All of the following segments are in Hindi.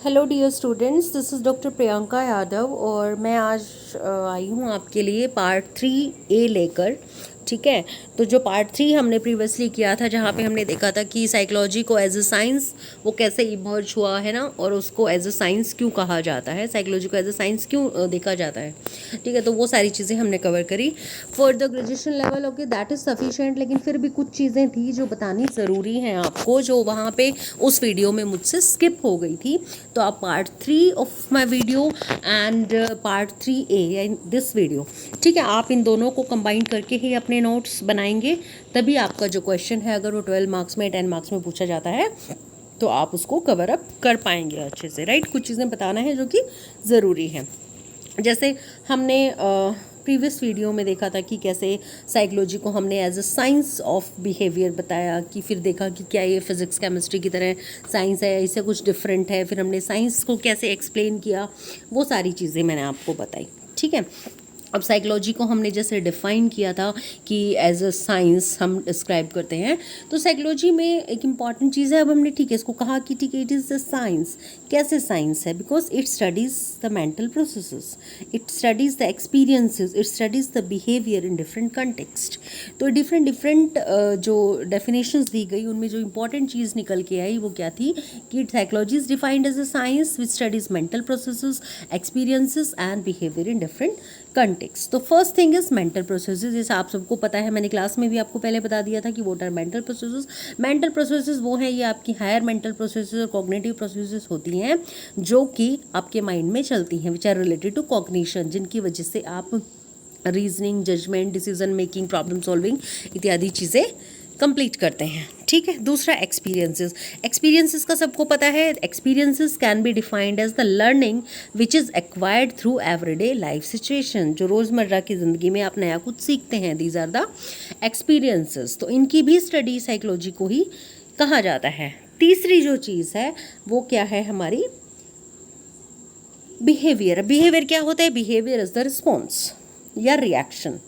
Hello dear students, this is doctor Priyanka Yadav और मैं आज आई हूँ आपके लिए पार्ट 3A लेकर। ठीक है, तो जो पार्ट 3 हमने प्रीवियसली किया था, जहाँ पे हमने देखा था कि साइकोलॉजी को एज अ साइंस वो कैसे इमर्ज हुआ है ना, और उसको एज अ साइंस क्यों कहा जाता है, साइकोलॉजी को एज अ साइंस क्यों देखा जाता है। ठीक है, तो वो सारी चीज़ें हमने कवर करी for the graduation level. Okay, that is sufficient, लेकिन फिर भी कुछ चीज़ें थी जो बतानी ज़रूरी हैं आपको, जो वहाँ पे उस वीडियो में मुझसे स्किप हो गई थी। तो आप part 3 of my video and part 3A this video, ठीक है, आप इन दोनों को कंबाइन करके ही अपने नोट्स बनाएंगे, तभी आपका जो क्वेश्चन है अगर वो 12 मार्क्स में 10 मार्क्स में पूछा जाता है तो आप उसको कवर अप कर पाएंगे अच्छे से। राइट, कुछ चीज़ें बताना है जो कि ज़रूरी है। जैसे हमने प्रीवियस वीडियो में देखा था कि कैसे साइकोलॉजी को हमने as a science of behaviour बताया, कि फिर देखा कि क्या ये फिज़िक्स केमिस्ट्री की तरह साइंस है, इससे कुछ डिफरेंट है, फिर हमने साइंस को कैसे एक्सप्लेन किया, वो सारी चीज़ें मैंने आपको बताई। ठीक है, अब साइकोलॉजी को हमने जैसे डिफ़ाइन किया था कि एज अ साइंस हम डिस्क्राइब करते हैं, तो साइकोलॉजी में एक इम्पॉर्टेंट चीज़ है। अब हमने ठीक है इसको कहा कि ठीक है इट इज़ द साइंस। कैसे साइंस है? Because it studies the mental processes, it studies the experiences, it studies the behaviour in different context. तो डिफरेंट डिफरेंट जो डेफिनेशंस दी गई, उनमें जो इम्पॉर्टेंट चीज़ निकल के आई वो क्या थी कि psychology is defined as a science which studies mental processes, experiences and behaviour in different context. तो first thing is mental processes. जैसे आप सबको पता है, मैंने क्लास में भी आपको पहले बता दिया था कि what are mental processes. Mental processes वो हैं, ये आपकी हायर मेंटल प्रोसेसेस और कॉग्निटिव प्रोसेसेस होती हैं जो कि आपके माइंड में चलती हैं, which are related to cognition, जिनकी वजह से आप reasoning, judgement, decision making, problem solving इत्यादि चीज़ें कंप्लीट करते हैं। ठीक है, दूसरा एक्सपीरियंसेस। एक्सपीरियंसेस का सबको पता है, experiences can be defined as the learning which is acquired through everyday life situation. जो रोज़मर्रा की ज़िंदगी में आप नया कुछ सीखते हैं, दीज आर द एक्सपीरियंसेस। तो इनकी भी स्टडी साइकोलॉजी को ही कहा जाता है। तीसरी जो चीज़ है वो क्या है हमारी? बिहेवियर। बिहेवियर क्या होता है? बिहेवियर इज द रिस्पॉन्स या रिएक्शन,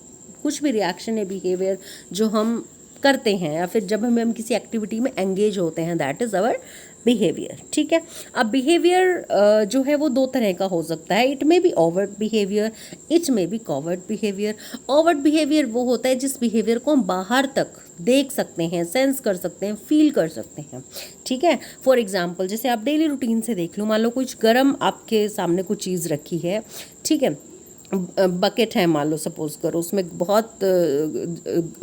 कुछ भी रिएक्शन है बिहेवियर जो हम करते हैं या फिर जब हम किसी एक्टिविटी में एंगेज होते हैं, दैट इज़ आवर बिहेवियर। ठीक है, अब बिहेवियर जो है वो दो तरह का हो सकता है। इट में बी ओवर्ट बिहेवियर, इट में बी कॉवर्ट बिहेवियर। ओवर्ट बिहेवियर वो होता है जिस बिहेवियर को हम बाहर तक देख सकते हैं, सेंस कर सकते हैं, फील कर सकते हैं। ठीक है, फॉर एग्जाम्पल जैसे आप डेली रूटीन से देख लो, मान लो कुछ गर्म आपके सामने कुछ चीज़ रखी है, ठीक है, बकेट है मान लो, सपोज करो, उसमें बहुत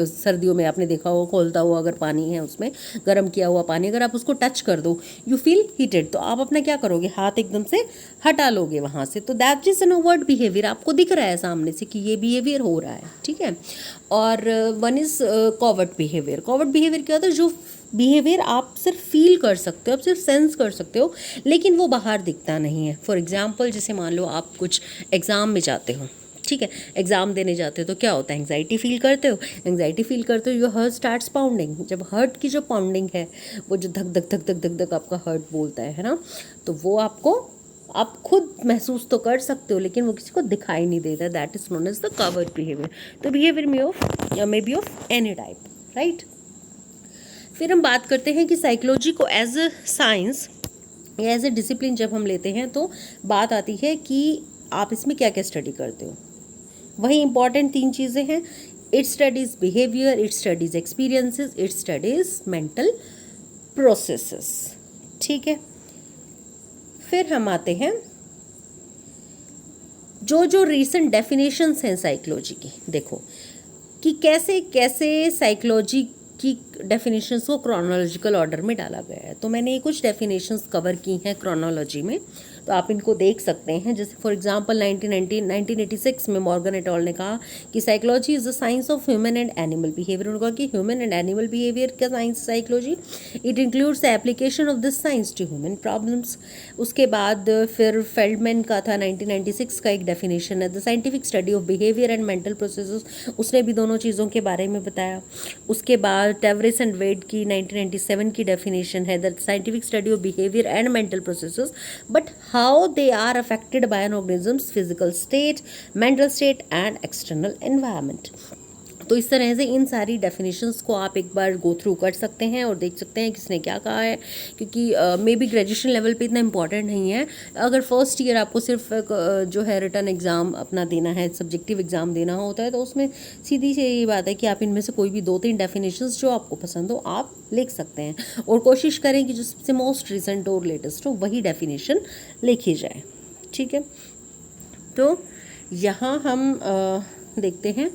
सर्दियों में आपने देखा होगा खोलता हुआ अगर पानी है, उसमें गर्म किया हुआ पानी, अगर आप उसको टच कर दो, यू फील हीटेड, तो आप अपना क्या करोगे? हाथ एकदम से हटा लोगे वहाँ से। तो that is an overt behaviour, आपको दिख रहा है सामने से कि ये बिहेवियर हो रहा है। ठीक है, और वन इज कॉवर्ट बिहेवियर। कॉवर्ट बिहेवियर क्या होता है? जो बिहेवियर आप सिर्फ फील कर सकते हो, आप सिर्फ सेंस कर सकते हो, लेकिन वो बाहर दिखता नहीं है। फॉर एग्जाम्पल जैसे मान लो आप कुछ एग्ज़ाम में जाते हो, ठीक है, एग्ज़ाम देने जाते हो, तो क्या होता है? एंग्जाइटी फील करते हो। एंग्जाइटी फील करते हो, योर हार्ट स्टार्ट्स पाउंडिंग। जब हार्ट की जो पाउंडिंग है, वो जो धक धक धक धक धक धक आपका हार्ट बोलता है ना, तो वो आपको आप खुद महसूस तो कर सकते हो, लेकिन वो किसी को दिखाई नहीं देता। That is known as the covert behaviour. तो behaviour may be of any type, right. फिर हम बात करते हैं कि साइकोलॉजी को एज अ साइंस या एज ए डिसिप्लिन जब हम लेते हैं, तो बात आती है कि आप इसमें क्या क्या स्टडी करते हो। वही इंपॉर्टेंट तीन चीज़ें हैं। It studies behaviour, it studies experiences, it studies mental processes. ठीक है, फिर हम आते हैं जो जो रीसेंट डेफिनेशंस हैं साइकोलॉजी की। देखो कि कैसे कैसे साइकोलॉजी की डेफिनेशंस को क्रोनोलॉजिकल ऑर्डर में डाला गया है। तो मैंने ये कुछ डेफिनेशंस कवर की हैं क्रोनोलॉजी में, तो आप इनको देख सकते हैं। जैसे फॉर एग्जांपल 1986 में मॉर्गन एट ऑल ने कहा कि psychology is the science of human and animal behaviour. उन्होंने कहा कि ह्यूमन एंड एनिमल बिहेवियर का science psychology, it includes the application of this science to human problems. उसके बाद फिर फेल्डमैन का था 1996 का एक डेफिनेशन है, the scientific study of behaviour and mental processes. उसने भी दोनों चीज़ों के बारे में बताया। उसके बाद टेवरिस एंड वेड की 1997 की डेफिनेशन है, the scientific study of behaviour and mental processes but how they are affected by an organism's physical state, mental state and external environment. तो इस तरह से इन सारी डेफिनेशंस को आप एक बार गो थ्रू कर सकते हैं और देख सकते हैं किसने क्या कहा है, क्योंकि मे बी ग्रेजुएशन लेवल पे इतना इम्पॉर्टेंट नहीं है। अगर फर्स्ट ईयर आपको सिर्फ जो है रिटर्न एग्ज़ाम अपना देना है, सब्जेक्टिव एग्ज़ाम देना होता है, तो उसमें सीधी सी यही बात है कि आप इनमें से कोई भी 2-3 डेफिनेशंस जो आपको पसंद हो आप लिख सकते हैं, और कोशिश करें कि जो सबसे मोस्ट रिसेंट और लेटेस्ट हो वही डेफिनेशन लिखी जाए। ठीक है, तो यहाँ हम देखते हैं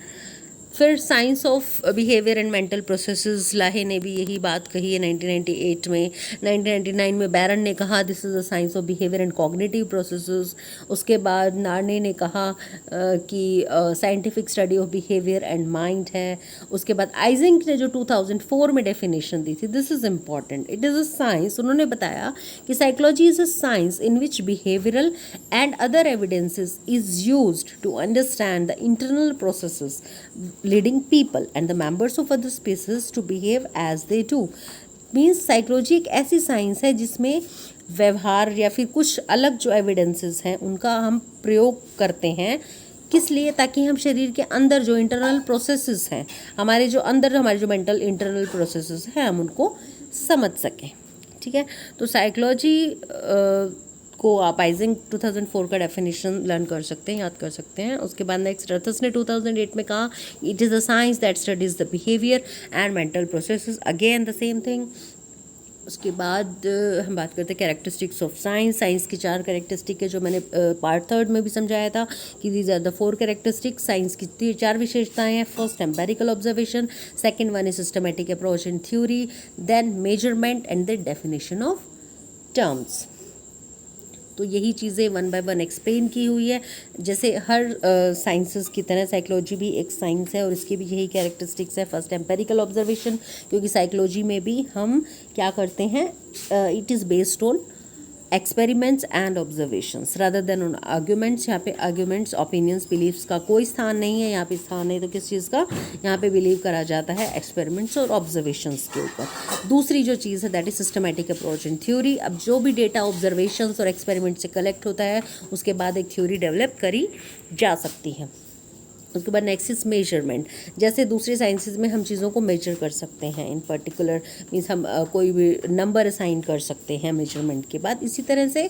फिर science of behaviour and mental processes. लाहे ने भी यही बात कही है 1998 में। 1999 में बैरन ने कहा this is the science of behaviour and cognitive processes. उसके बाद नार्ने ने कहा कि scientific study of behaviour and mind है। उसके बाद आइजेंक ने जो 2004 में डेफिनेशन दी थी, this is important, it is a science. उन्होंने बताया कि psychology is a science in which behavioural and other evidences is used to understand the internal processes leading people and the members of other species to behave as they do। Means psychology एक ऐसी साइंस है जिसमें व्यवहार या फिर कुछ अलग जो एविडेंसेस हैं उनका हम प्रयोग करते हैं, किस लिए, ताकि हम शरीर के अंदर जो इंटरनल प्रोसेसेस हैं, हमारे जो अंदर हमारे जो मेंटल इंटरनल प्रोसेसेस हैं, हम उनको समझ सकें। ठीक है, तो साइकोलॉजी को आप आइजेंक 2004 का डेफिनेशन लर्न कर सकते हैं, याद कर सकते हैं। उसके बाद नेक्स्ट रथस ने 2008 में कहा it is a science that studies the behaviour and mental processes, again the same thing. उसके बाद हम बात करते हैं कैरेक्टरिस्टिक्स ऑफ साइंस। साइंस की 4 कैरेक्टरिस्टिक है जो मैंने पार्ट 3 में भी समझाया था कि these are the 4 characteristics. Science की 4 विशेषताएं हैं। First empirical observation, second one is systematic approach and theory, then measurement and the definition of terms. तो यही चीज़ें 1 बाय 1 एक्सप्लेन की हुई है। जैसे हर साइंसेस की तरह साइकोलॉजी भी एक साइंस है और इसकी भी यही कैरेक्टरिस्टिक्स है। फर्स्ट एम्पेरिकल ऑब्जर्वेशन, क्योंकि साइकोलॉजी में भी हम क्या करते हैं, it is based on experiments and observations rather than on arguments. यहाँ पे आर्ग्यूमेंट्स, ओपिनियंस, बिलीव्स का कोई स्थान नहीं है। यहाँ पे स्थान नहीं तो किस चीज़ का, यहाँ पे बिलीव करा जाता है एक्सपेरिमेंट्स और ऑब्जर्वेशंस के ऊपर। दूसरी जो चीज़ है that is systematic approach and theory. अब जो भी डेटा ऑब्जर्वेशंस और एक्सपेरिमेंट से कलेक्ट होता है उसके बाद एक थ्योरी डेवलप करी जा सकती है। उसके बाद नेक्स्ट इज मेजरमेंट। जैसे दूसरे साइंसेज में हम चीज़ों को मेजर कर सकते हैं, इन पर्टिकुलर मीन्स हम कोई भी नंबर असाइन कर सकते हैं मेजरमेंट के बाद। इसी तरह से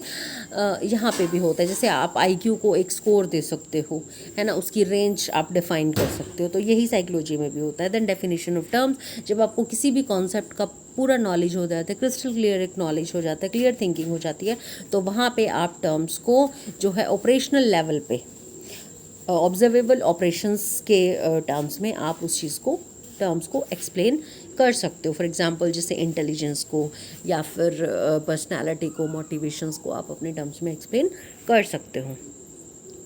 यहाँ पे भी होता है, जैसे आप IQ को एक स्कोर दे सकते हो, है ना, उसकी रेंज आप डिफाइन कर सकते हो। तो यही साइकोलॉजी में भी होता है। देन डेफिनेशन ऑफ टर्म्स, जब आपको किसी भी कॉन्सेप्ट का पूरा नॉलेज हो जाता है, क्रिस्टल क्लियर एक नॉलेज हो जाता है, क्लियर थिंकिंग हो जाती है, तो वहाँ पे आप टर्म्स को जो है ऑपरेशनल लेवल पे ऑब्जर्वेबल ऑपरेशंस के टर्म्स में आप उस चीज़ को टर्म्स को एक्सप्लेन कर सकते हो। फॉर एग्जांपल जैसे इंटेलिजेंस को या फिर पर्सनालिटी को, मोटिवेशंस को आप अपने टर्म्स में एक्सप्लेन कर सकते हो।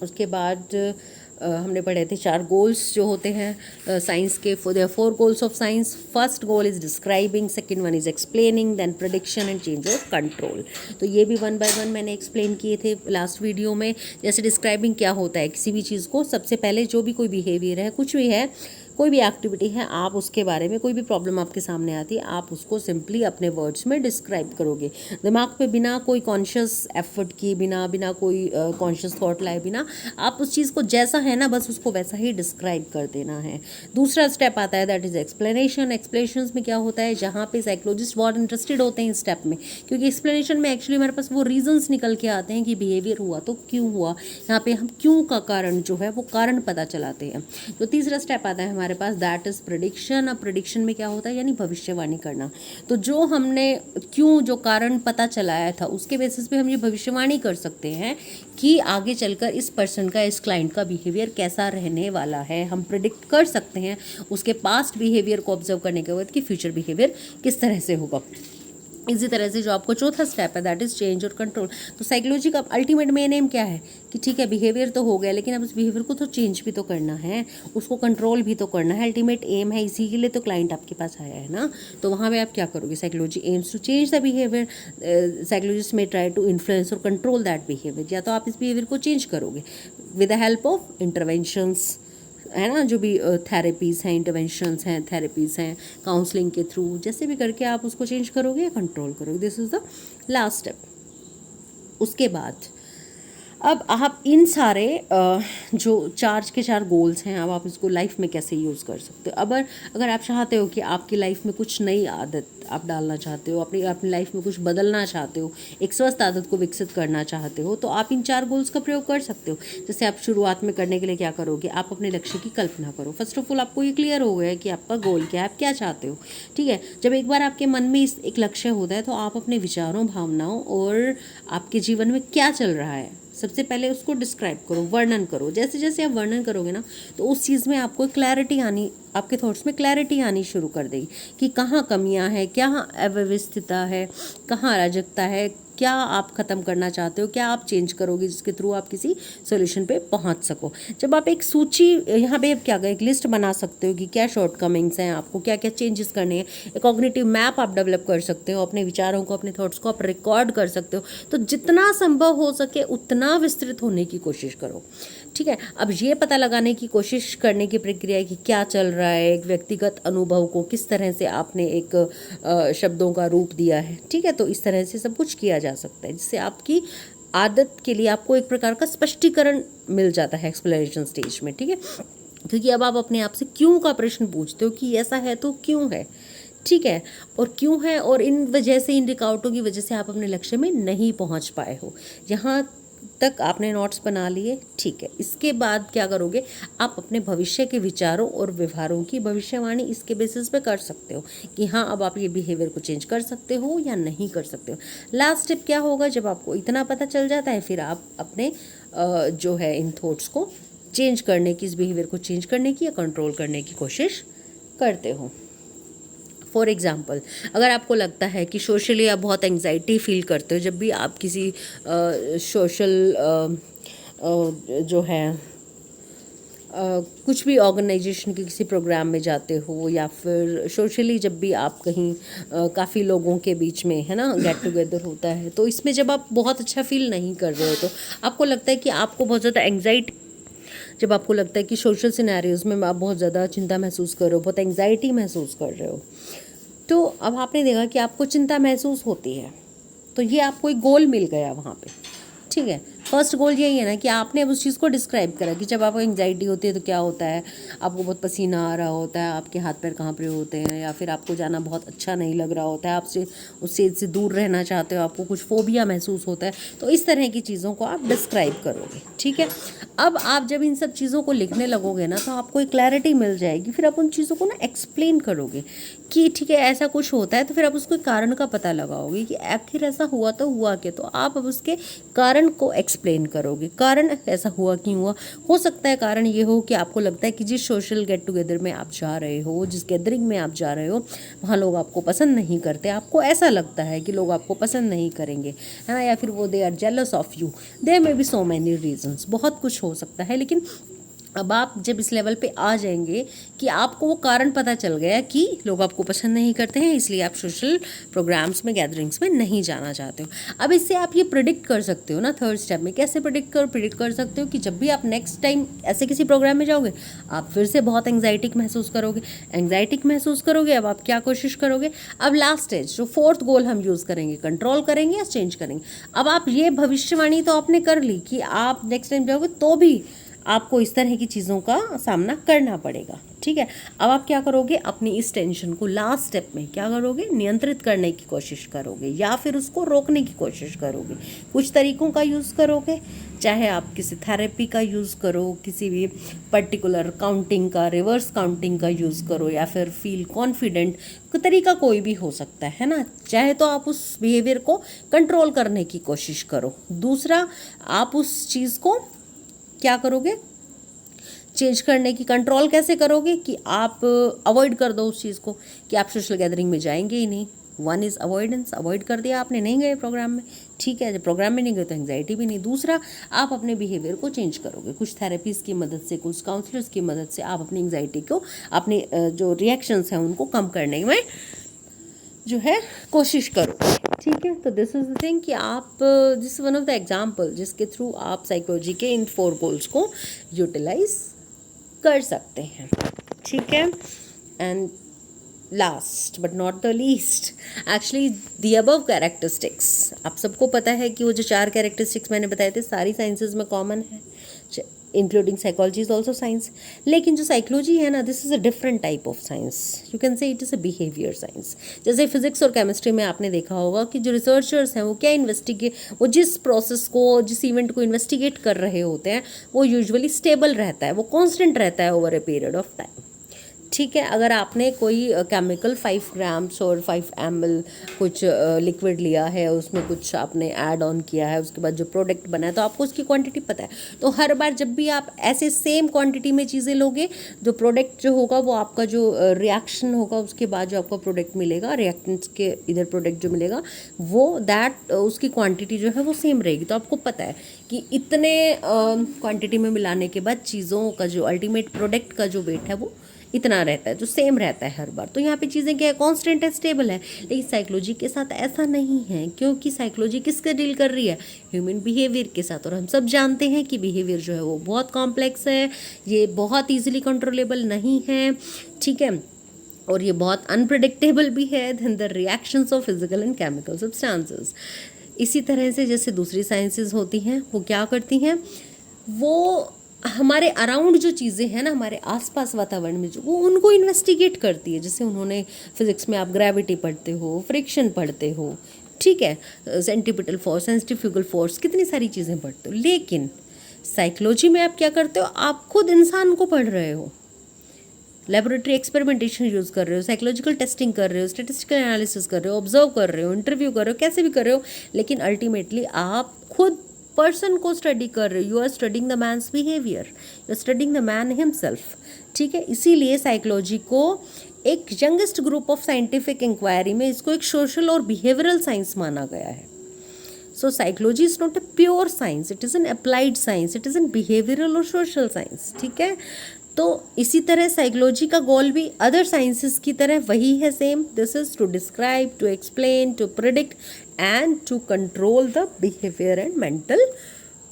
उसके बाद हमने पढ़े थे 4 गोल्स जो होते हैं साइंस के। There 4 goals of science. First goal is describing, second one is explaining, then prediction and change of control. तो ये भी 1 बाय 1 मैंने एक्सप्लेन किए थे लास्ट वीडियो में। जैसे डिस्क्राइबिंग क्या होता है, किसी भी चीज़ को सबसे पहले जो भी कोई बिहेवियर है, कुछ भी है, कोई भी एक्टिविटी है, आप उसके बारे में, कोई भी प्रॉब्लम आपके सामने आती है, आप उसको सिंपली अपने वर्ड्स में डिस्क्राइब करोगे, दिमाग पे बिना कोई कॉन्शियस एफर्ट किए, बिना कोई कॉन्शियस थॉट लाए, बिना, आप उस चीज़ को जैसा है ना बस उसको वैसा ही डिस्क्राइब कर देना है। दूसरा स्टेप आता है दैट इज एक्सप्लेनेशन। एक्सप्लेनेशन में क्या होता है, जहाँ पे साइकोलॉजिस्ट बहुत इंटरेस्टेड होते हैं इस स्टेप में, क्योंकि एक्सप्लेनेशन में एक्चुअली हमारे पास वो रीजंस निकल के आते हैं कि बिहेवियर हुआ तो क्यों हुआ, यहाँ पे हम क्यों का कारण जो है वो कारण पता चलाते हैं। तो तीसरा स्टेप आता है हमारे पास दैट इज प्रेडिक्शन। अब प्रेडिक्शन में क्या होता है, यानी भविष्यवाणी करना। तो जो हमने क्यों जो कारण पता चलाया था उसके बेसिस पे हम ये भविष्यवाणी कर सकते हैं कि आगे चलकर इस पर्सन का, इस क्लाइंट का बिहेवियर कैसा रहने वाला है। हम प्रिडिक्ट कर सकते हैं उसके पास्ट बिहेवियर को ऑब्जर्व करने के बाद कि फ्यूचर बिहेवियर किस तरह से होगा। इसी तरह से जो आपको चौथा स्टेप है दैट इज़ चेंज और कंट्रोल। तो साइकोलॉजी का अल्टीमेट मेन एम क्या है कि ठीक है बिहेवियर तो हो गया, लेकिन अब उस बिहेवियर को तो चेंज भी तो करना है, उसको कंट्रोल भी तो करना है। अल्टीमेट एम है, इसी के लिए तो क्लाइंट आपके पास आया है ना। तो वहाँ पे आप क्या करोगे, psychology aims to change the behaviour. Psychologist may try to influence और कंट्रोल दैट बिहेवियर। या तो आप इस बिहेवियर को चेंज करोगे with the help of interventions, है ना, जो भी थेरेपीज़ हैं, इंटरवेंशंस हैं, थेरेपीज़ हैं, काउंसलिंग के थ्रू, जैसे भी करके आप उसको चेंज करोगे या कंट्रोल करोगे। This is the last step. उसके बाद अब आप इन सारे जो 4 के 4 गोल्स हैं, अब आप इसको लाइफ में कैसे यूज़ कर सकते हो। अगर आप चाहते हो कि आपकी लाइफ में कुछ नई आदत आप डालना चाहते हो, अपनी अपनी लाइफ में कुछ बदलना चाहते हो, एक स्वस्थ आदत को विकसित करना चाहते हो, तो आप इन 4 गोल्स का प्रयोग कर सकते हो। जैसे आप शुरुआत में करने के लिए क्या करोगे, आप अपने लक्ष्य की कल्पना करो। फर्स्ट ऑफ ऑल आपको ये क्लियर हो गया है कि आपका गोल क्या है, आप क्या चाहते हो। ठीक है, जब एक बार आपके मन में एक लक्ष्य होता है तो आप अपने विचारों, भावनाओं और आपके जीवन में क्या चल रहा है, सबसे पहले उसको डिस्क्राइब करो, वर्णन करो। जैसे जैसे आप वर्णन करोगे ना, तो उस चीज़ में आपको क्लैरिटी आनी, आपके थॉट्स में क्लैरिटी आनी शुरू कर देगी कि कहाँ कमियां हैं, क्या अव्यवस्थितता है, कहाँ अराजकता है, क्या आप ख़त्म करना चाहते हो, क्या आप चेंज करोगे जिसके थ्रू आप किसी सोल्यूशन पे पहुंच सको। जब आप एक सूची, यहाँ पे क्या एक लिस्ट बना सकते हो कि क्या शॉर्टकमिंग्स हैं, आपको क्या क्या चेंजेस करने हैं। एक कॉग्निटिव मैप आप डेवलप कर सकते हो, अपने विचारों को, अपने थॉट्स को आप रिकॉर्ड कर सकते हो। तो जितना संभव हो सके उतना विस्तृत होने की कोशिश करो। ठीक है, अब ये पता लगाने की कोशिश करने की प्रक्रिया है कि क्या चल रहा है, एक व्यक्तिगत अनुभव को किस तरह से आपने एक शब्दों का रूप दिया है। ठीक है, तो इस तरह से सब कुछ किया जा सकता है, जिससे आपकी आदत के लिए आपको एक प्रकार का स्पष्टीकरण मिल जाता है एक्सप्लोरेशन स्टेज में। ठीक है, क्योंकि अब आप अपने आप से क्यों का प्रश्न पूछते हो कि ऐसा है तो क्यों है। ठीक है, और क्यों है, और इन वजह से, इन रुकावटों की वजह से आप अपने लक्ष्य में नहीं पहुंच पाए हो। यहाँ तक आपने नोट्स बना लिए। ठीक है, इसके बाद क्या करोगे, आप अपने भविष्य के विचारों और व्यवहारों की भविष्यवाणी इसके बेसिस पे कर सकते हो कि हाँ, अब आप ये बिहेवियर को चेंज कर सकते हो या नहीं कर सकते हो। लास्ट स्टेप क्या होगा, जब आपको इतना पता चल जाता है, फिर आप अपने जो है इन थॉट्स को चेंज करने की, इस बिहेवियर को चेंज करने की या कंट्रोल करने की कोशिश करते हो। फॉर एग्ज़ाम्पल, अगर आपको लगता है कि सोशली आप बहुत एंग्जाइटी फील करते हो जब भी आप किसी सोशल जो है कुछ भी ऑर्गेनाइजेशन के किसी प्रोग्राम में जाते हो, या फिर सोशली जब भी आप कहीं काफ़ी लोगों के बीच में, है ना, गेट टुगेदर होता है, तो इसमें जब आप बहुत अच्छा फील नहीं कर रहे हो, तो आपको लगता है कि आपको बहुत ज़्यादा एंग्जाइटी, जब आपको लगता है कि सोशल सिनेरियोज़ में आप बहुत ज़्यादा चिंता महसूस कर रहे हो, बहुत एंग्जाइटी महसूस कर रहे हो, तो अब आपने देखा कि आपको चिंता महसूस होती है, तो ये आपको एक गोल मिल गया वहाँ पे। ठीक है, फर्स्ट गोल यही है ना कि आपने अब उस चीज़ को डिस्क्राइब करा कि जब आपको एंग्जाइटी होती है तो क्या होता है, आपको बहुत पसीना आ रहा होता है, आपके हाथ पैर कहाँ पे होते हैं, या फिर आपको जाना बहुत अच्छा नहीं लग रहा होता है, आपसे उस चीज़ से दूर रहना चाहते हो, आपको कुछ फोबिया महसूस होता है। तो इस तरह की चीज़ों को आप डिस्क्राइब करोगे। ठीक है, अब आप जब इन सब चीज़ों को लिखने लगोगे ना, तो आपको एक क्लैरिटी मिल जाएगी। फिर आप उन चीज़ों को ना एक्सप्लेन करोगे कि ठीक है, ऐसा कुछ होता है, तो फिर आप उसके कारण का पता लगाओगे कि आखिर ऐसा हुआ तो हुआ क्या। तो आप अब उसके कारण को एक्सप्लेन करोगे, कारण ऐसा हुआ क्यों हुआ। हो सकता है कारण ये हो कि आपको लगता है कि जिस सोशल गेट टुगेदर में आप जा रहे हो, जिस गैदरिंग में आप जा रहे हो, वहाँ लोग आपको पसंद नहीं करते, आपको ऐसा लगता है कि लोग आपको पसंद नहीं करेंगे, है ना, या फिर वो they are jealous of you. There may be so many reasons, बहुत कुछ हो सकता है। लेकिन अब आप जब इस लेवल पे आ जाएंगे कि आपको वो कारण पता चल गया कि लोग आपको पसंद नहीं करते हैं, इसलिए आप सोशल प्रोग्राम्स में, गैदरिंग्स में नहीं जाना चाहते हो। अब इससे आप ये प्रिडिक्ट कर सकते हो ना, थर्ड स्टेप में कैसे प्रिडिक्ट कर सकते हो कि जब भी आप नेक्स्ट टाइम ऐसे किसी प्रोग्राम में जाओगे, आप फिर से बहुत एंग्जाइटिक महसूस करोगे। अब आप क्या कोशिश करोगे, अब लास्ट स्टेज जो फोर्थ गोल हम यूज़ करेंगे, कंट्रोल करेंगे या चेंज करेंगे। अब आप ये भविष्यवाणी तो आपने कर ली कि आप नेक्स्ट टाइम जाओगे तो भी आपको इस तरह की चीज़ों का सामना करना पड़ेगा। ठीक है, अब आप क्या करोगे, अपनी इस टेंशन को लास्ट स्टेप में क्या करोगे, नियंत्रित करने की कोशिश करोगे या फिर उसको रोकने की कोशिश करोगे। कुछ तरीकों का यूज़ करोगे, चाहे आप किसी थेरेपी का यूज़ करो, किसी भी पर्टिकुलर काउंटिंग का, रिवर्स काउंटिंग का यूज़ करो, या फिर फील कॉन्फिडेंट, तरीका कोई भी हो सकता है ना। चाहे तो आप उस बिहेवियर को कंट्रोल करने की कोशिश करो। दूसरा, आप उस चीज़ को क्या करोगे, चेंज करने की, कंट्रोल कैसे करोगे कि आप अवॉइड कर दो उस चीज़ को कि आप सोशल गैदरिंग में जाएंगे ही नहीं। वन इज़ अवॉइडेंस, अवॉइड कर दिया आपने, नहीं गए प्रोग्राम में। ठीक है, जब प्रोग्राम में नहीं गए तो एंग्जाइटी भी नहीं। दूसरा, आप अपने बिहेवियर को चेंज करोगे, कुछ थेरेपीज़ की मदद से, कुछ काउंसलर्स की मदद से आप अपनी एंग्जाइटी को, अपने जो रिएक्शंस हैं उनको कम करने में जो है कोशिश करो। ठीक है, तो दिस इज़ द थिंग कि आप, this one of the example जिसके थ्रू आप साइकोलॉजी के इन 4 गोल्स को यूटिलाइज कर सकते हैं। ठीक है, and last but not the least, actually the above characteristics, आप सबको पता है कि वो जो 4 कैरेक्टरिस्टिक्स मैंने बताए थे सारी साइंसेज में कॉमन है, including psychology is also science. लेकिन जो साइकोलॉजी है ना, this is a different type of science, you can say it is a behaviour science. जैसे फिजिक्स और केमिस्ट्री में आपने देखा होगा कि जो रिसर्चर्स हैं वो क्या वो जिस प्रोसेस को, जिस इवेंट को इन्वेस्टिगेट कर रहे होते हैं वो यूजुअली स्टेबल रहता है, वो कॉन्स्टेंट रहता है over a period of time. ठीक है, अगर आपने कोई केमिकल 5 ग्राम्स और 5 ml कुछ लिक्विड लिया है, उसमें कुछ आपने ऐड ऑन किया है, उसके बाद जो प्रोडक्ट बना है तो आपको उसकी क्वांटिटी पता है। तो हर बार जब भी आप ऐसे सेम क्वांटिटी में चीज़ें लोगे, जो प्रोडक्ट जो होगा वो आपका जो रिएक्शन होगा उसके बाद जो आपका प्रोडक्ट मिलेगा, रिएक्टेंट्स के इधर प्रोडक्ट जो मिलेगा वो उसकी क्वांटिटी जो है वो सेम रहेगी। तो आपको पता है कि इतने क्वांटिटी में मिलाने के बाद चीज़ों का जो अल्टीमेट प्रोडक्ट का जो वेट है वो इतना रहता है, जो सेम रहता है हर बार। तो यहाँ पे चीज़ें क्या है, कांस्टेंट है, स्टेबल है। लेकिन साइकोलॉजी के साथ ऐसा नहीं है, क्योंकि साइकोलॉजी किससे डील कर रही है, ह्यूमन बिहेवियर के साथ। और हम सब जानते हैं कि बिहेवियर जो है वो बहुत कॉम्प्लेक्स है, ये बहुत ईजिली कंट्रोलेबल नहीं है, ठीक है, और ये बहुत अनप्रडिक्टेबल भी है than the reactions of physical and chemical substances. इसी तरह से जैसे दूसरी साइंसेज होती हैं वो क्या करती हैं, वो हमारे अराउंड जो चीज़ें हैं ना, हमारे आसपास वातावरण में जो, वो उनको इन्वेस्टिगेट करती है। जैसे उन्होंने फिजिक्स में आप ग्रेविटी पढ़ते हो, फ्रिक्शन पढ़ते हो, ठीक है, सेंट्रीपिटल फोर्स, सेंट्रीफ्यूगल फोर्स, कितनी सारी चीज़ें पढ़ते हो। लेकिन साइकोलॉजी में आप क्या करते हो, आप खुद इंसान को पढ़ रहे हो, लेबोरेटरी एक्सपेरिमेंटेशन यूज़ कर रहे हो, साइकोलॉजिकल टेस्टिंग कर रहे हो, स्टेटिस्टिकल एनालिसिस कर रहे हो, ऑब्जर्व कर रहे हो, इंटरव्यू कर रहे हो, कैसे भी कर रहे हो, लेकिन अल्टीमेटली आप खुद पर्सन को स्टडी कर रहे हो। You are studying the man's behaviour, you are studying the man himself, ठीक है। इसीलिए साइकोलॉजी को एक youngest group of scientific inquiry में इसको एक सोशल और बिहेवियरल साइंस माना गया है। So psychology is not a pure science, it is an applied science, it is an behavioural और सोशल साइंस, ठीक है। तो इसी तरह साइकोलॉजी का गोल भी अदर साइंसेस की तरह वही है, same. This is to describe, to explain, to predict and to control the behaviour and mental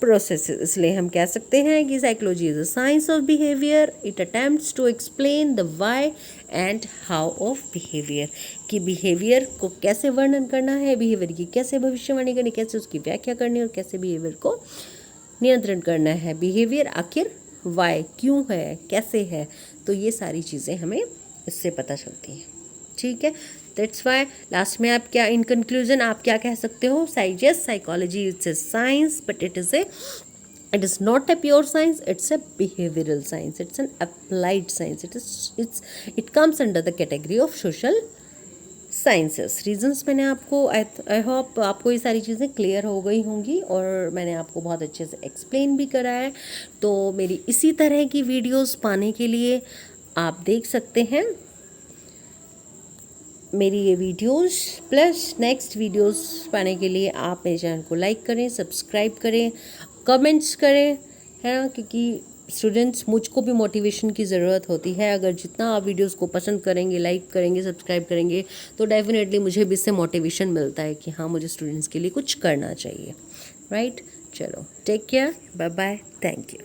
processes. इसलिए हम कह सकते हैं कि psychology is a science of behaviour, it attempts to explain the why and how of behaviour, कि बिहेवियर को कैसे वर्णन करना है, बिहेवियर की कैसे भविष्यवाणी करनी, कैसे उसकी व्याख्या करनी है और कैसे बिहेवियर को नियंत्रण करना है। बिहेवियर आखिर वाई, क्यों है, कैसे है, तो ये सारी चीज़ें हमें इससे पता चलती हैं, ठीक है। दैट्स वाई लास्ट में आप क्या, इन कंक्लूजन आप क्या कह सकते हो, yes psychology it's a science but it is not a pure science, it's a behavioral science, it's an applied science, it comes under the category of social sciences. Reasons मैंने आपको, आई होप आपको ये सारी चीज़ें क्लियर हो गई होंगी और मैंने आपको बहुत अच्छे से एक्सप्लेन भी करा है। तो मेरी इसी तरह की वीडियोस पाने के लिए आप देख सकते हैं मेरी ये वीडियोस, प्लस नेक्स्ट वीडियोस पाने के लिए आप मेरे चैनल को लाइक करें, सब्सक्राइब करें, कमेंट्स करें, है ना, क्योंकि स्टूडेंट्स, मुझको भी मोटिवेशन की ज़रूरत होती है। अगर जितना आप वीडियोस को पसंद करेंगे, लाइक करेंगे, सब्सक्राइब करेंगे, तो डेफिनेटली मुझे भी इससे मोटिवेशन मिलता है कि हाँ, मुझे स्टूडेंट्स के लिए कुछ करना चाहिए, राइट। चलो, take care, bye bye, thank you.